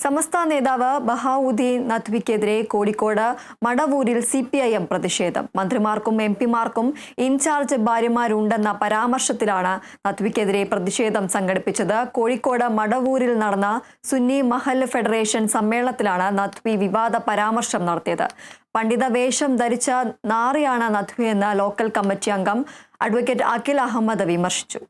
സമസ്ത നേതാവ് ബഹാവുദ്ദീൻ നദ്വിക്കെതിരെ കോഴിക്കോട് മടവൂരിൽ CPIM പ്രതിഷേധം. മന്ത്രിമാർക്കും MP-മാർക്കും ഇൻചാർജ് ഭാര്യമാരുണ്ടെന്ന പരാമർശത്തിലാണ് നദ്വിക്കെതിരെ പ്രതിഷേധം സംഘടിപ്പിച്ചത്. കോഴിക്കോട് മടവൂരിൽ നടന്ന സുന്നി മഹല്ല് ഫെഡറേഷൻ സമ്മേളനത്തിലാണ് നദ്വി വിവാദ പരാമർശം നടത്തിയത്. പണ്ഡിത വേഷം ധരിച്ച നാറിയാണ് നദ്വി എന്ന് ലോക്കൽ കമ്മിറ്റി അംഗം അഡ്വക്കേറ്റ് അഖിൽ അഹമ്മദ് വിമർശിച്ചു.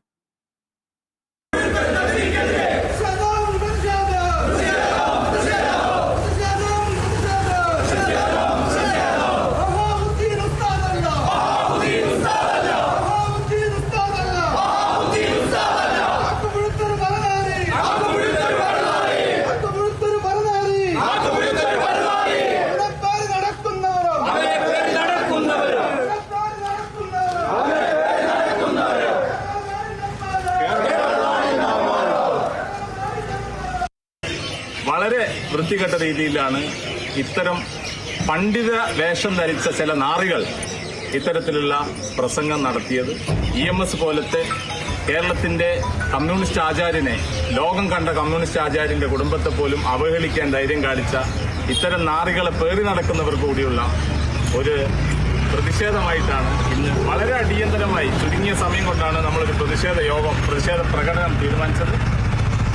വളരെ വൃത്തികെട്ട രീതിയിലാണ് ഇത്തരം പണ്ഡിത വേഷം ധരിച്ച ചില നാറികൾ ഇത്തരത്തിലുള്ള പ്രസംഗം നടത്തിയത്. EMS പോലത്തെ കേരളത്തിന്റെ കമ്മ്യൂണിസ്റ്റ് ആചാര്യനെ, ലോകം കണ്ട കമ്മ്യൂണിസ്റ്റ് ആചാര്യന്റെ കുടുംബത്തെ പോലും അവഹേളിക്കാൻ ധൈര്യം കാണിച്ച ഇത്തരം നാറികളെ പേറി നടക്കുന്നവർ കൂടിയുള്ള ഒരു പ്രതിഷേധമായിട്ടാണ് ഇന്ന് വളരെ അടിയന്തരമായി ചുരുങ്ങിയ സമയം കൊണ്ടാണ് നമ്മളൊരു പ്രതിഷേധ പ്രകടനം തീരുമാനിച്ചത്.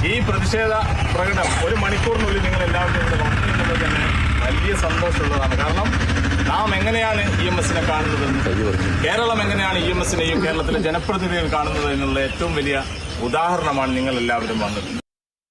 ഈ പ്രതിഷേധ പ്രകടനം 1 മണിക്കൂറിനുള്ളിൽ നിങ്ങൾ എല്ലാവരും ഇവിടെ വന്നു എന്നുള്ളത് തന്നെ വലിയ സന്തോഷമുള്ളതാണ്. കാരണം നാം എങ്ങനെയാണ് EMSനെ കാണുന്നതെന്ന്, കേരളം എങ്ങനെയാണ് EMSനെയും കേരളത്തിലെ ജനപ്രതിനിധികൾ കാണുന്നത് എന്നുള്ള ഏറ്റവും വലിയ ഉദാഹരണമാണ് നിങ്ങൾ എല്ലാവരും വന്നത്.